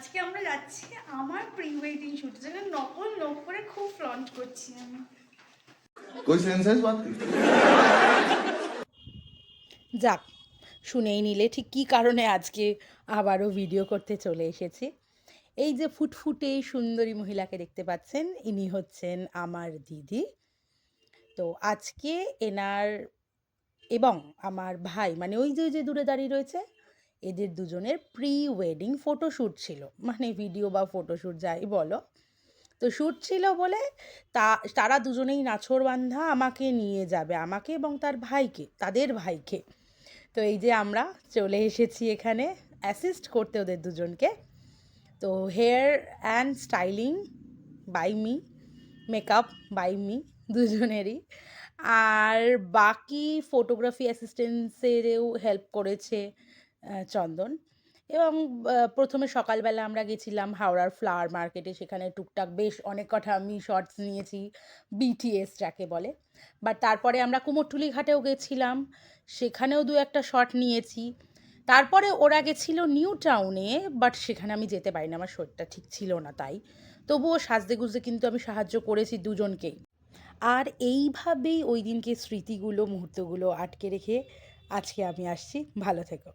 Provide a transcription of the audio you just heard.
আজকে আমরা যাচ্ছি আমার প্রি ওয়েডিং শুট, যেটা নকল লোক করে খুব ফ্লন্ট করছি আমি। कोई सेंस है इस बात की? যাক, শুনেই নিলে ঠিক কী কারণে আজকে আবারও ভিডিও করতে চলে এসেছি। এই যে ফুটফুটে সুন্দরী মহিলাকে দেখতে পাচ্ছেন, ইনি হচ্ছেন আমার দিদি। তো আজকে এনার এবং আমার ভাই, মানে ওই যে দূরে দাঁড়িয়ে রয়েছে, এদের দুজনের প্রি ওয়েডিং ফটোশ্যুট ছিল, মানে ভিডিও বা ফটোশ্যুট যাই বলো। তো শ্যুট ছিল বলে তারা দুজনেই নাছোড়বান্ধা আমাকে নিয়ে যাবে, আমাকে এবং তার ভাইকে, তাদের ভাইকে। তো এই যে আমরা চলে এসেছি এখানে অ্যাসিস্ট করতে ওদের দুজনকে। তো hair and styling by me, makeup by me, দুজনেরই। আর বাকি ফটোগ্রাফি অ্যাসিস্ট্যান্সেরও হেল্প করেছে চন্দন। এবং প্রথমে সকালবেলা আমরা গেছিলাম হাওড়ার ফ্লাওয়ার মার্কেটে, সেখানে টুকটাক বেশ অনেক কটা আমি শর্টস নিয়েছি, বিটিএস যাকে বলে। বাট তারপরে আমরা কুমোরটুলি ঘাটেও গেছিলাম, সেখানেও দু একটা শট নিয়েছি। তারপরে ওরা গেছিল নিউ টাউনে, বাট সেখানে আমি যেতে পারিনি, আমার শরীরটা ঠিক ছিল না, তাই তবুও সাজতে গুজতে কিন্তু আমি সাহায্য করেছি দুজনকেই। আর এইভাবেই ওই দিনকে স্মৃতিগুলো, মুহূর্তগুলো আটকে রেখে আজকে আমি আসছি। ভালো থেকো।